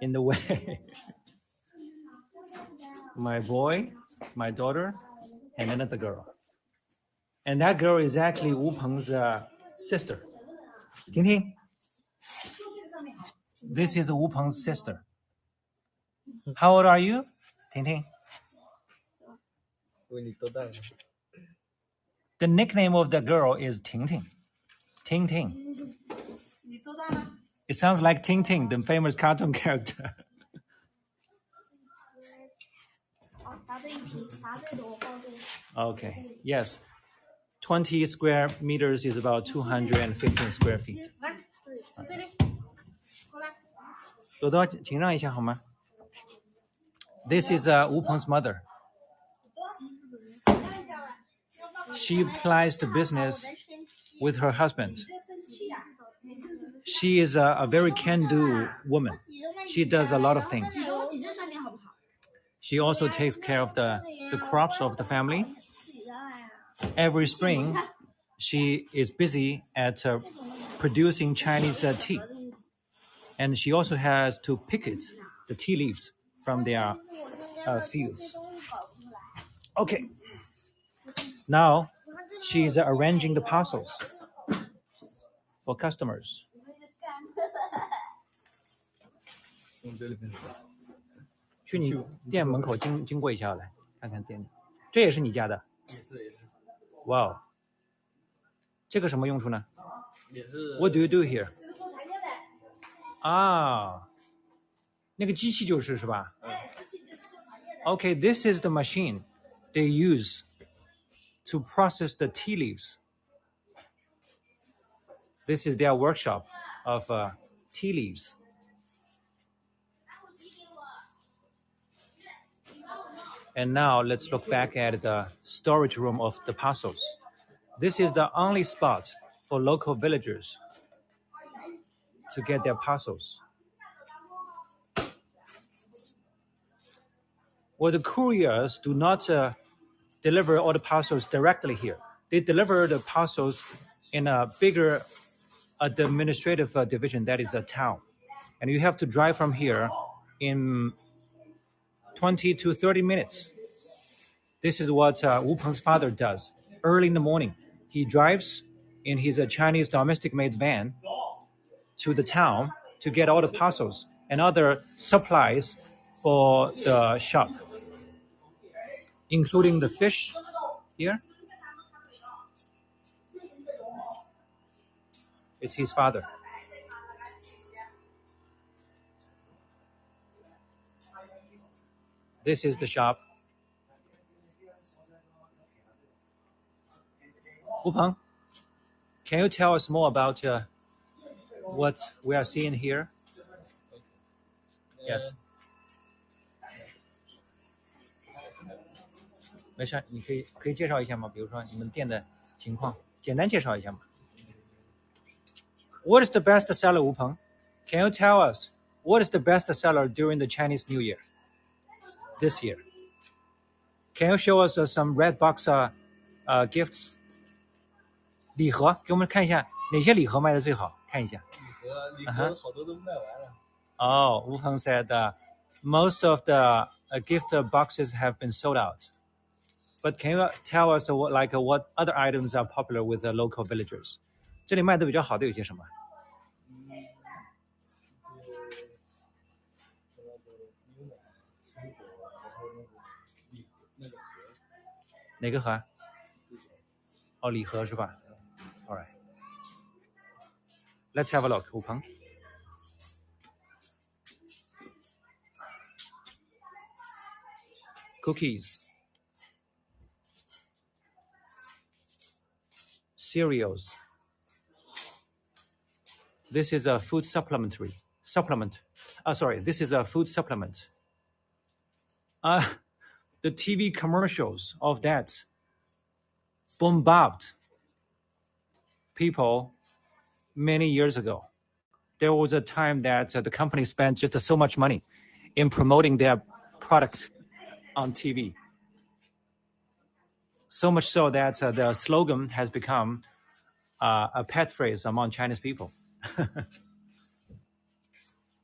in the way. My boy, my daughter, and another girl. And that girl is actually Wu Peng's sister. Ting Ting. This is Wu Peng's sister. How old are you? Ting Ting. 问你多大了？ The nickname of the girl is Ting Ting. Ting Ting. 你多大了？ It sounds like Ting Ting, the famous cartoon character. 答对一题，答对的我报对。 Okay. Yes. 20 square meters is about 215 square feet. 来，从这里过来。多多，请让一下好吗？ This is Wu Peng's mother. She applies to business with her husband. She is a very can-do woman. She does a lot of things. She also takes care of the crops of the family. Every spring, she is busy at producing Chinese tea. And she also has to picket the tea leaves from their fields. Okay. Now, she is arranging the parcels for customers. 从这里分手。去你店门口经过一下，来看看店里。这也是你家的？也是。哇哦，这个什么用处呢？也是。 What do you do here? 啊，那个机器就是吧？ Okay, this is the machine they use to process the tea leaves. This is their workshop of tea leaves. And now let's look back at the storage room of the parcels. This is the only spot for local villagers to get their parcels. Well, the couriers do not deliver all the parcels directly here. They deliver the parcels in a bigger administrative division that is a town. And you have to drive from here in 20 to 30 minutes. This is what Wu Peng's father does. Early in the morning, he drives in his Chinese domestic-made van to the town to get all the parcels and other supplies for the shop, including the fish here. It's his father. This is the shop. Wu Peng, can you tell us more about what we are seeing here? Yes. 没事，你可以介绍一下吗？比如说你们店的情况，简单介绍一下吗？ What is the best seller, Wu Peng? Can you tell us what is the best seller during the Chinese New Year this year? Can you show us some red box gifts? 礼盒，给我们看一下哪些礼盒卖的最好，看一下。礼盒好多都卖完了。Oh, Wu Peng said most of the gift boxes have been sold out. But can you tell us what other items are popular with the local villagers? 这里卖的比较好的有些什么？哪个盒？哦，礼盒是吧？ All right. Let's have a look, Wu Peng. Cookies. Cereals. This is a food supplement. This is a food supplement. The TV commercials of that bombarded people many years ago. There was a time that the company spent just so much money in promoting their products on TV. So much so that the slogan has become a pet phrase among Chinese people.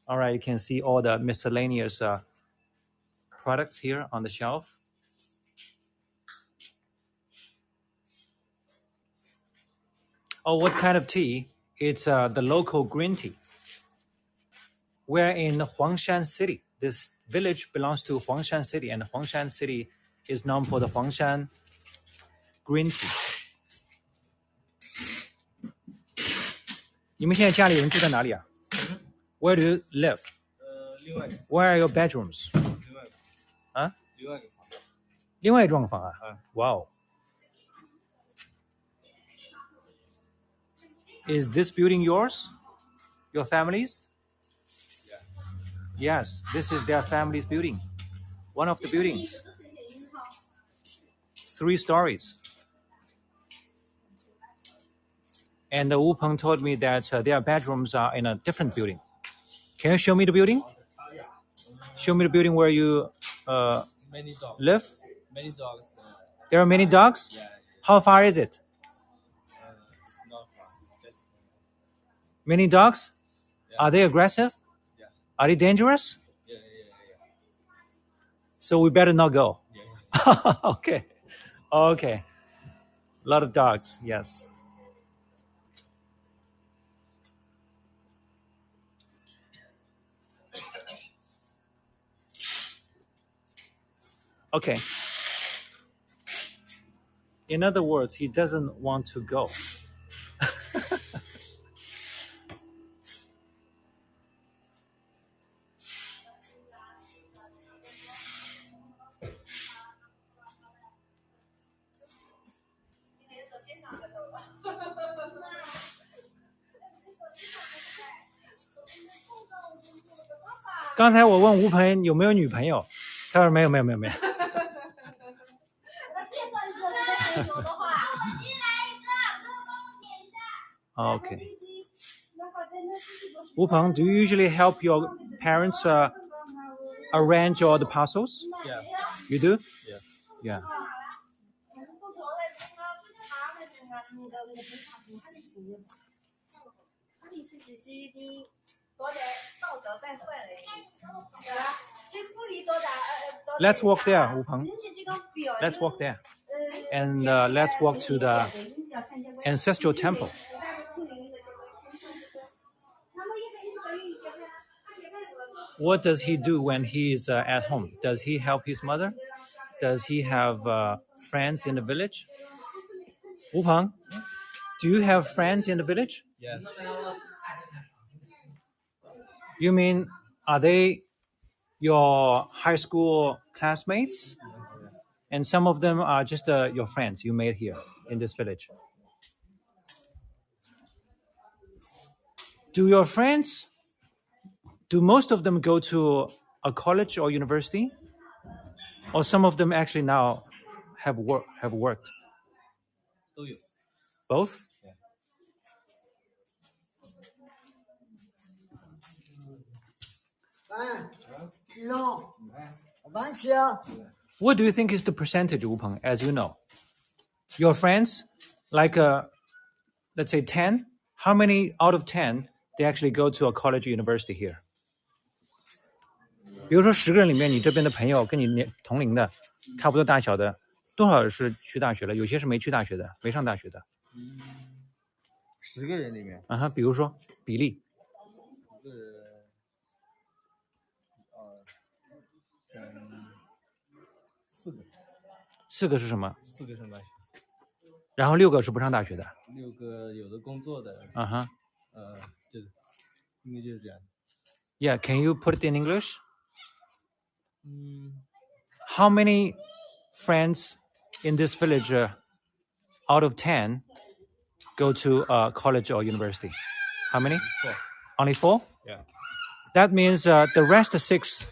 All right, you can see all the miscellaneous products here on the shelf. Oh, what kind of tea? It's the local green tea. We're in Huangshan City. This village belongs to Huangshan City, and Huangshan City is known for the Huangshan green tea. 你们现在家里人住在哪里啊？ Where do you live? 另外一个 Where are your bedrooms? 另外一个啊？另外一个房子。另外一幢房啊？ Wow. Is this building yours? Your family's? Yes, this is their family's building. One of the buildings. 3 stories. And Wu Peng told me that their bedrooms are in a different building. Can you show me the building? Show me the building where you Many dogs. live. Many dogs. There are many dogs? Yeah. How far is it? Not far. Just. Many dogs? Yeah. Are they aggressive? Yeah. Are they dangerous? Yeah. So we better not go. Yeah. Okay. Okay. A lot of dogs, yes. Okay. In other words, he doesn't want to go. "刚才我问吴鹏有没有女朋友，他说没有。那介绍一个，如果有的话，进来一个，哥哥帮我点一下。Okay. Wu Peng, do you usually help your parents arrange all the parcels? Yeah. You do? Yeah. Yeah. Let's walk there, Wu Peng. Let's walk there. And let's walk to the ancestral temple. What does he do when he is at home? Does he help his mother? Does he have friends in the village? Wu Peng, do you have friends in the village? Yes. You mean, are they your high school classmates? And some of them are just your friends you made here in this village. Do most of them go to a college or university? Or some of them actually now have worked? 都有。 Both? What do you think is the percentage, Wu Peng, as you know? Your friends, like let's say 10, how many out of 10 they actually go to a college or university here? 比如说10个人里面，你这边的朋友跟你同龄的，差不多大小的，多少是去大学了？有些是没去大学的，没上大学的。10个人里面，比如说比例。4个是什么？4个上大学。然后6个是不上大学的。6个有的工作的。就是应该就是这样。Yeah, can you put it in English? How many friends in this village out of 10 go to a college or university? How many? 4. Only 4? Yeah. That means the rest 6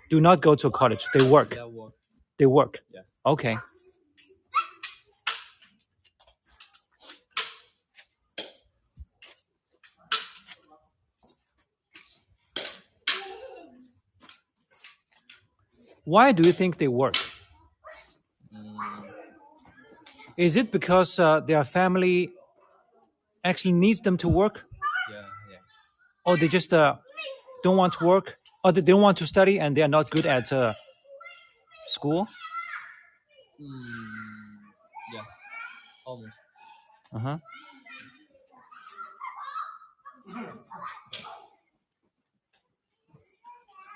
do not go to college. They work. They work. They work. Yeah. Okay. Why do you think they work? Is it because their family actually needs them to work? Yeah. Or they just don't want to work? Or they don't want to study and they are not good at school? Yeah. Almost. Uh-huh.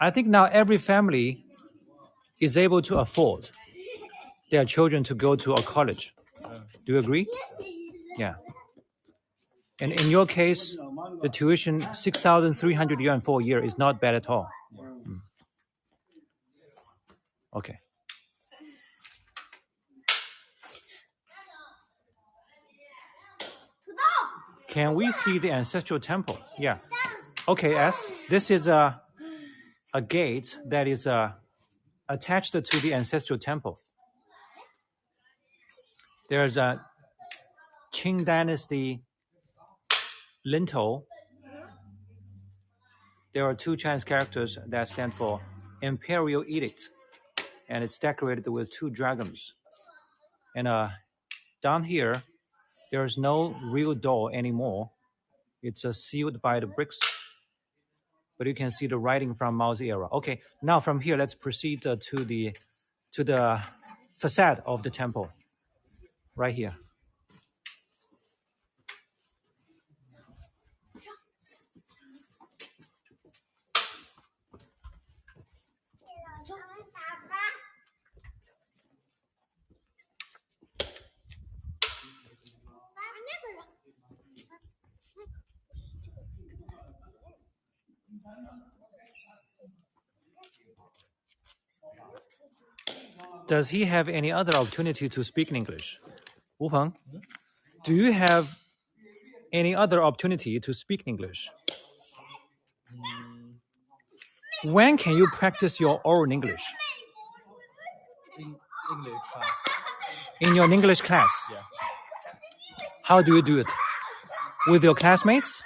I think now every family is able to afford their children to go to a college. Do you agree? Yeah. And in your case, the tuition 6,300 yuan for a year is not bad at all. Okay. Can we see the ancestral temple? Yeah. Okay, S. This is a gate that is attached to the ancestral temple. There's a Qing Dynasty lintel. There are two Chinese characters that stand for Imperial Edict, and it's decorated with two dragons. And down here, there's no real door anymore. It's sealed by the bricks, but you can see the writing from Mao's era. Okay, now from here, let's proceed to the facade of the temple, right here. Does he have any other opportunity to speak in English? Wu Peng, do you have any other opportunity to speak in English? When can you practice your oral English? In English class. In your English class? Yeah. How do you do it? With your classmates?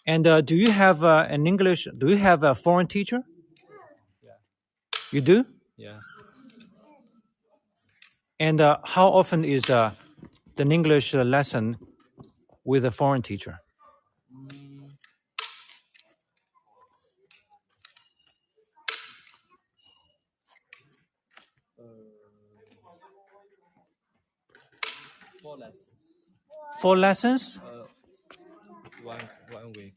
And do you have do you have a foreign teacher? Yeah. You do? Yeah. And how often is the English lesson with a foreign teacher? Four lessons. 4 lessons? 1 week.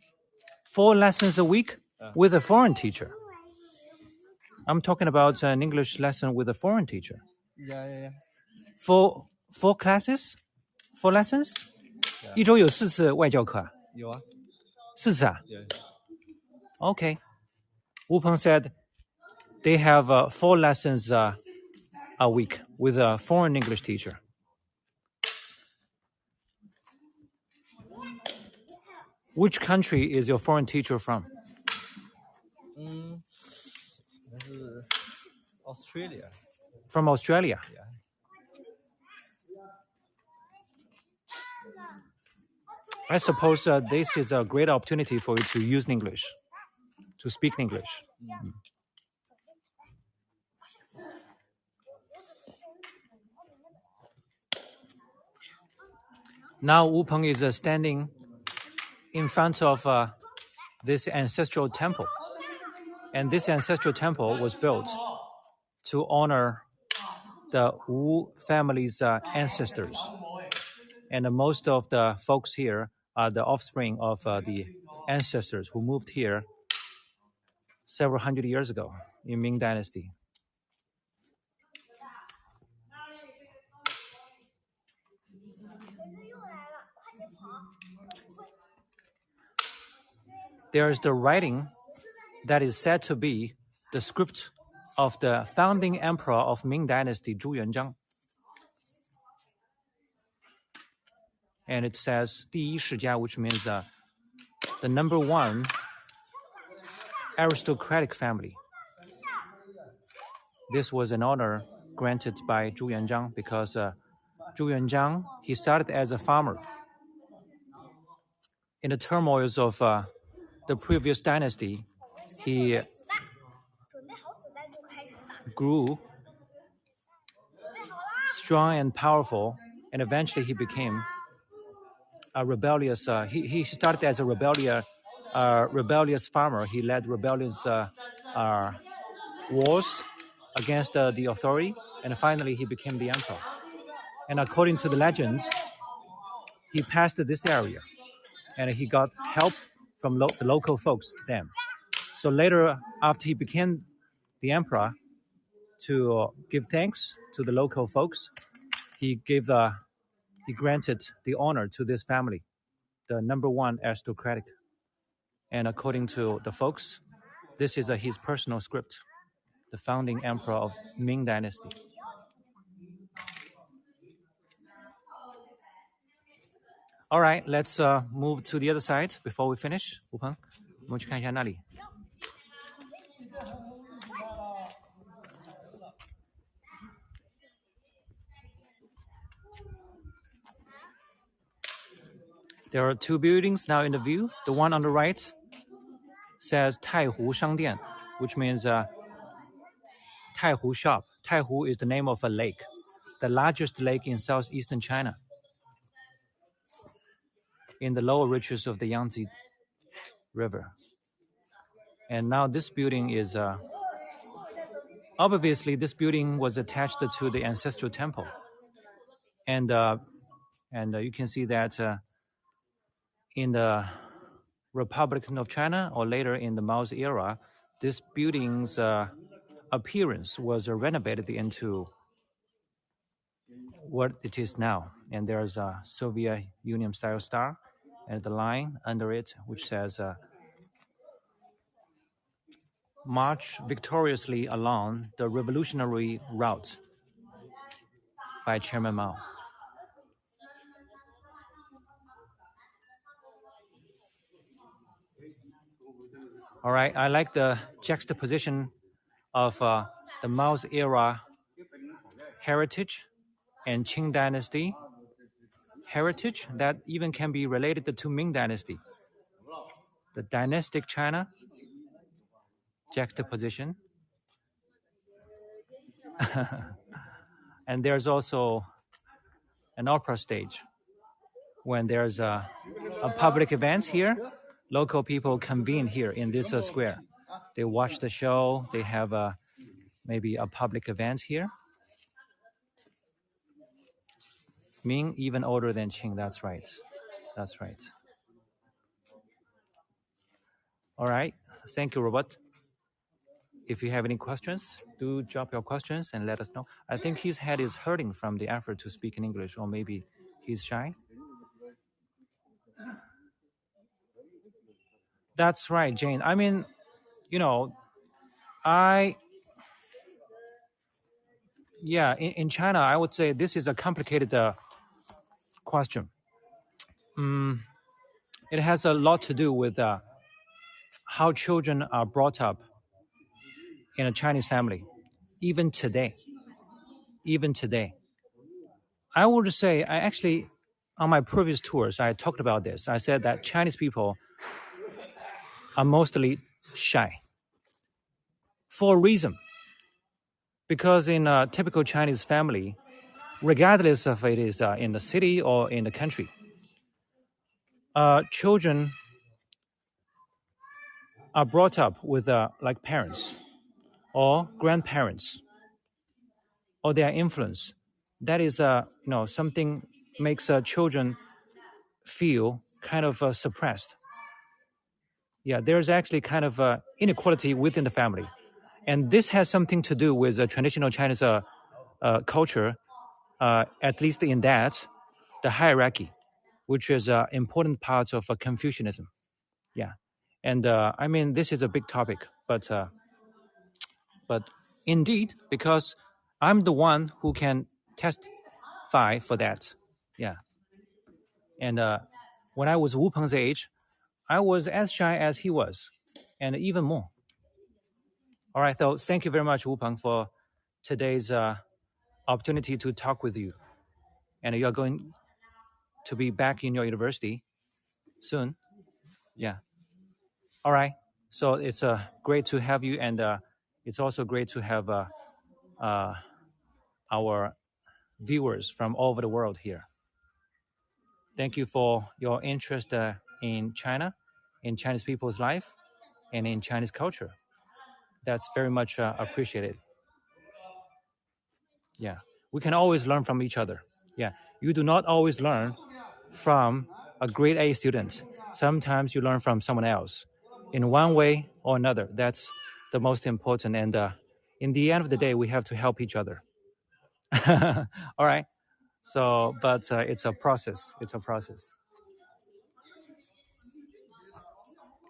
4 lessons a week with a foreign teacher. I'm talking about an English lesson with a foreign teacher. Yeah. 4 classes? 4 lessons? 一周有4次外教课啊？有啊。4次啊？ Yeah. Okay. Wu Peng said they have 4 lessons a week with a foreign English teacher. Which country is your foreign teacher from? 那是 Australia. From Australia. Yeah. I suppose this is a great opportunity for you to use English, to speak English. Now Wu Peng is standing in front of this ancestral temple. And this ancestral temple was built to honor the Wu family's ancestors. And most of the folks here are the offspring of the ancestors who moved here several hundred years ago in Ming Dynasty. There is the writing that is said to be the script of the founding emperor of Ming Dynasty, Zhu Yuanzhang. And it says 第一世家, which means the number 1 aristocratic family. This was an honor granted by Zhu Yuanzhang because Zhu Yuanzhang, he started as a farmer. In the turmoils of the previous dynasty, he grew strong and powerful, and eventually he became a rebellious. He started as a rebellious farmer. He led rebellious wars against the authority, and finally he became the emperor. And according to the legends, he passed this area, and he got help from the local folks then. So later, after he became the emperor, to give thanks to the local folks, he granted the honor to this family, the number one aristocratic. And according to the folks, this is his personal script, the founding emperor of Ming Dynasty. All right, let's move to the other side before we finish. 吴鹏，我们去看一下那里。There are two buildings now in the view. The one on the right says Taihu Shangdian, which means Taihu shop. Taihu is the name of a lake, the largest lake in southeastern China, in the lower reaches of the Yangtze River. And now this building is, obviously this building was attached to the ancestral temple. And you can see that in the Republic of China, or later in the Mao's era, this building's appearance was renovated into what it is now. And there's a Soviet Union style star and the line under it which says march victoriously along the revolutionary route by Chairman Mao. All right, I like the juxtaposition of the Mao's era heritage and Qing Dynasty heritage that even can be related to Ming Dynasty. The dynastic China juxtaposition. And there's also an opera stage. When there's a public event here, local people convene here in this square. They watch the show, they have maybe a public event here. Ming even older than Qing, that's right. That's right. All right, thank you, Robert. If you have any questions, do drop your questions and let us know. I think his head is hurting from the effort to speak in English, or maybe he's shy. That's right, Jane. I mean, you know, in China, I would say this is a complicated question. It has a lot to do with how children are brought up in a Chinese family, even today. I would say, on my previous tours, I talked about this. I said that Chinese people are mostly shy for a reason. Because in a typical Chinese family, regardless if it is in the city or in the country, children are brought up with like parents or grandparents or their influence. That is, something makes children feel kind of suppressed. Yeah, there's actually kind of inequality within the family. And this has something to do with traditional Chinese culture, at least in that, the hierarchy, which is an important part of Confucianism. Yeah. And I mean, this is a big topic, but indeed, because I'm the one who can testify for that. Yeah. And when I was Wu Peng's age, I was as shy as he was, and even more. All right, so thank you very much, Wu Peng, for today's opportunity to talk with you. And you are going to be back in your university soon. Yeah. All right. So it's great to have you, and it's also great to have our viewers from all over the world here. Thank you for your interest in China, in Chinese people's life, and in Chinese culture. That's very much appreciated. Yeah, we can always learn from each other. Yeah, you do not always learn from a grade A student. Sometimes you learn from someone else in one way or another. That's the most important. And in the end of the day, we have to help each other. All right. So, but it's a process. It's a process.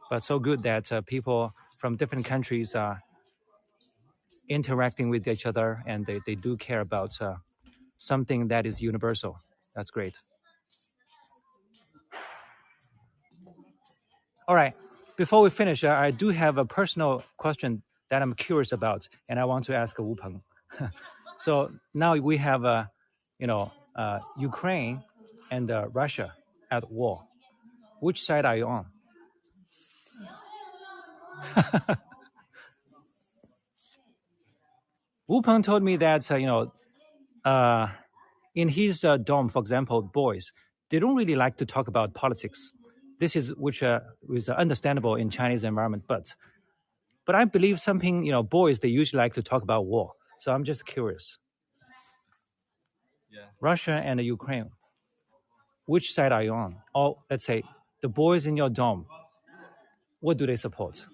But so good that people from different countries are interacting with each other, and they do care about something that is universal. That's great. All right. Before we finish, I do have a personal question that I'm curious about, and I want to ask Wu Peng. So now we have, Ukraine and Russia at war. Which side are you on? Wu Peng told me that in his dorm, for example, boys, they don't really like to talk about politics. This is which is understandable in Chinese environment, but I believe something, boys, they usually like to talk about war. So I'm just curious. Yeah. Russia and Ukraine, which side are you on? Or let's say the boys in your dorm, what do they support?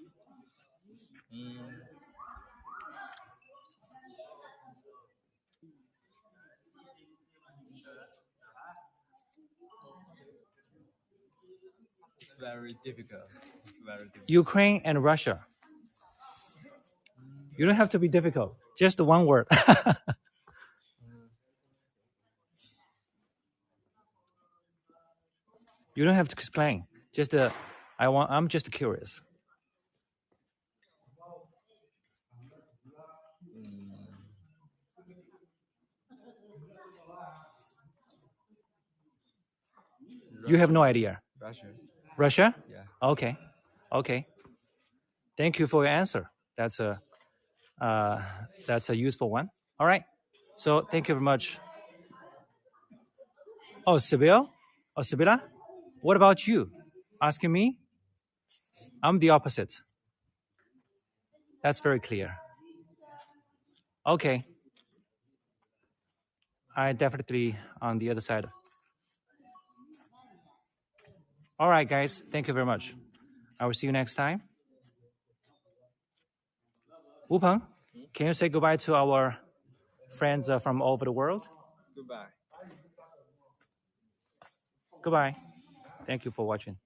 It's very difficult. Ukraine and Russia. You don't have to be difficult. Just one word. You don't have to explain. Just I'm just curious. You have no idea. Russia. Russia? Yeah. Okay. Thank you for your answer. That's a useful one. All right. So thank you very much. Oh, Sibyl? Oh, Sibylla? What about you? Asking me? I'm the opposite. That's very clear. Okay. I definitely on the other side. All right, guys. Thank you very much. I will see you next time. Wu Peng, can you say goodbye to our friends from all over the world? Goodbye. Goodbye. Thank you for watching.